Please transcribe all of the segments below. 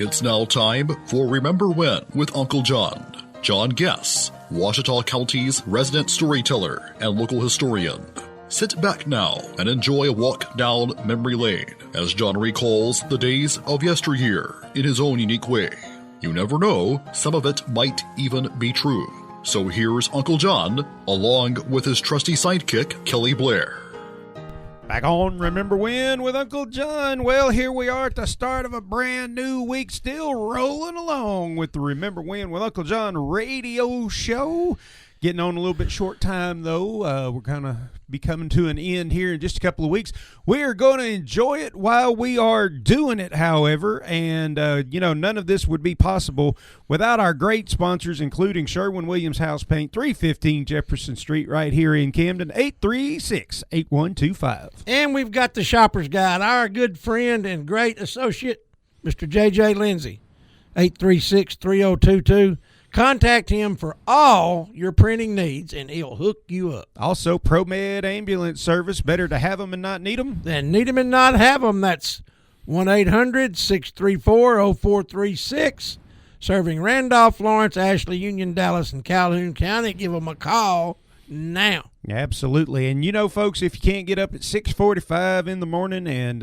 It's now time for Remember When with Uncle John. John Guess, Ouachita County's resident storyteller and local historian. Sit back now and enjoy a walk down memory lane as John recalls the days of yesteryear in his own unique way. You never know, some of it might even be true. So here's Uncle John, along with his trusty sidekick, Kelly Blair. Back on Remember When with Uncle John. Well, here we are at the start of a brand new week, still rolling along with the Remember When with Uncle John radio show. Getting on a little bit short time, though. We're going to be coming to an end here in just a couple of weeks. We are going to enjoy it while we are doing it, however. And, none of this would be possible without our great sponsors, including Sherwin-Williams House Paint, 315 Jefferson Street, right here in Camden, 836-8125. And we've got the Shopper's Guide, our good friend and great associate, Mr. J.J. Lindsay, 836-3022. Contact him for all your printing needs, and he'll hook you up. Also, ProMed Ambulance Service. Better to have them and not need them than need them and not have them. That's 1-800-634-0436. Serving Randolph, Lawrence, Ashley, Union, Dallas, and Calhoun County. Give them a call now. Absolutely. And, folks, if you can't get up at 6:45 in the morning and,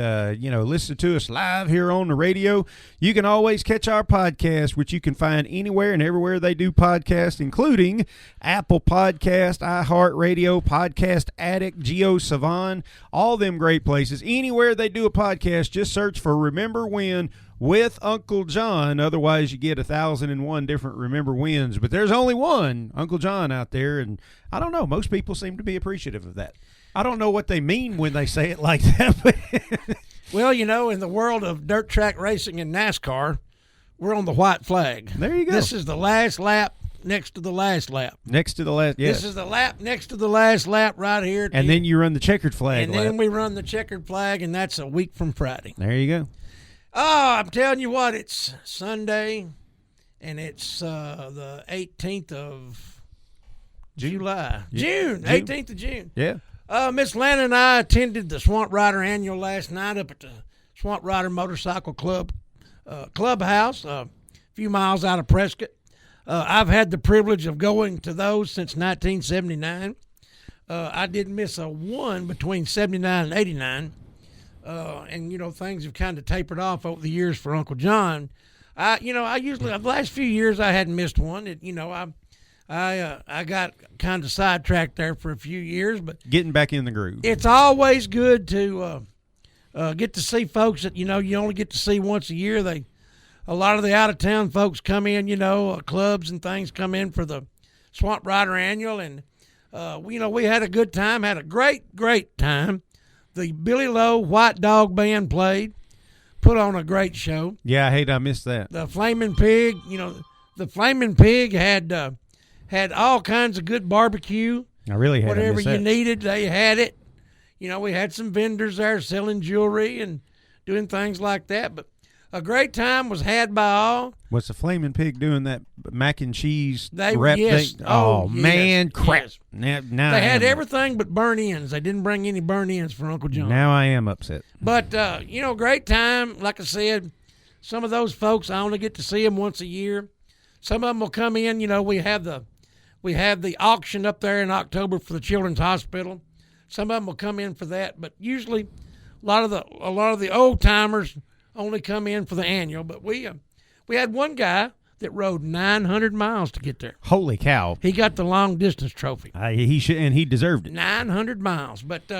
listen to us live here on the radio, you can always catch our podcast, which you can find anywhere and everywhere they do podcasts, including Apple Podcast, iHeartRadio, Podcast Addict, GeoSavan, all them great places. Anywhere they do a podcast, just search for Remember When with Uncle John. Otherwise, you get 1,001 different Remember Wins. But there's only one Uncle John out there, and I don't know. Most people seem to be appreciative of that. I don't know what they mean when they say it like that. But well, in the world of dirt track racing and NASCAR, we're on the white flag. There you go. This is the last lap next to the last lap. Next to the last, yes. This is the lap next to the last lap right here. And then you run the checkered flag and lap. then we run the checkered flag, and that's a week from Friday. There you go. Oh, I'm telling you what, it's Sunday, and it's the 18th of July. June, 18th of June. Yeah. Miss Lana and I attended the Swamp Rider Annual last night up at the Swamp Rider Motorcycle Club Clubhouse, a few miles out of Prescott. I've had the privilege of going to those since 1979. I didn't miss a one between 79 and 89. Things have kind of tapered off over the years for Uncle John. I usually, the last few years I hadn't missed one. I got kind of sidetracked there for a few years, but getting back in the groove. It's always good to get to see folks that you only get to see once a year. A lot of the out of town folks come in, clubs and things come in for the Swamp Rider Annual, and we had a good time, had a great time. The Billy Lowe White Dog Band played, put on a great show. Yeah, I missed that. The Flaming Pig, the Flaming Pig had all kinds of good barbecue. I really had whatever you needed, they had it. We had some vendors there selling jewelry and doing things like that. But a great time was had by all. Was the Flaming Pig doing that mac and cheese wrap thing? Oh, yes, man, crap. Yes. Now they had everything but burn ends. They didn't bring any burn ends for Uncle John. Now I am upset. But, great time. Like I said, some of those folks, I only get to see them once a year. Some of them will come in. We have the auction up there in October for the Children's Hospital. Some of them will come in for that. But usually a lot of the old timers only come in for the annual. But we had one guy that rode 900 miles to get there. Holy cow. He got the long distance trophy. He deserved it. 900 miles. But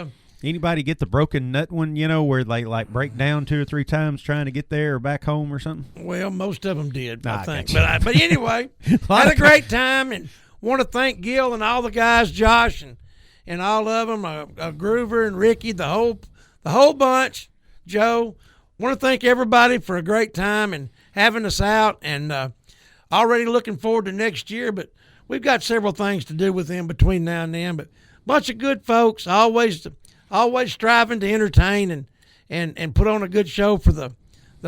anybody get the broken nut one, where they break down 2 or 3 times trying to get there or back home or something? Well, most of them did, I think. Gotcha. But anyway, had a great time, and want to thank Gil and all the guys, Josh and all of them, Groover and Ricky, the whole bunch, Joe. Want to thank everybody for a great time and having us out, and already looking forward to next year. But we've got several things to do with them between now and then. But bunch of good folks, always striving to entertain and put on a good show for the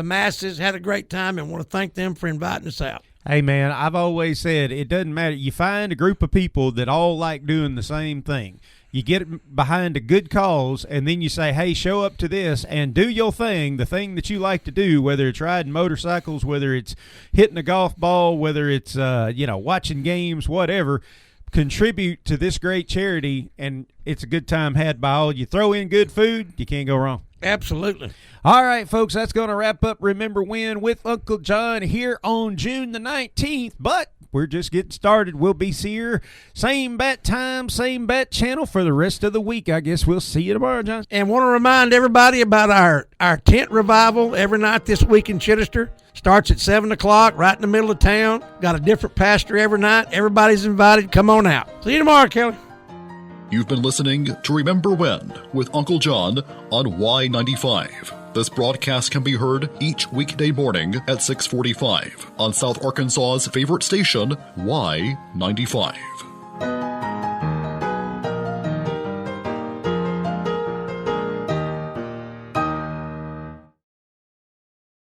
masses. Had a great time, and want to thank them for inviting us out. Hey, man, I've always said it doesn't matter. You find a group of people that all like doing the same thing. you get behind a good cause, and then you say, hey, show up to this and do your thing, the thing that you like to do, whether it's riding motorcycles, whether it's hitting a golf ball, whether it's, watching games, whatever. Contribute to this great charity, and it's a good time had by all. You throw in good food, you can't go wrong. Absolutely. All right, folks, that's going to wrap up Remember When with Uncle John here on June the 19th, but we're just getting started. We'll be here, same bat time, same bat channel for the rest of the week. I guess we'll see you tomorrow, John. And want to remind everybody about our tent revival every night this week in Chittister. Starts at 7 o'clock right in the middle of town. Got a different pastor every night. Everybody's invited. Come on out. See you tomorrow, Kelly. You've been listening to Remember When with Uncle John on Y95. This broadcast can be heard each weekday morning at 6:45 on South Arkansas's favorite station, Y95.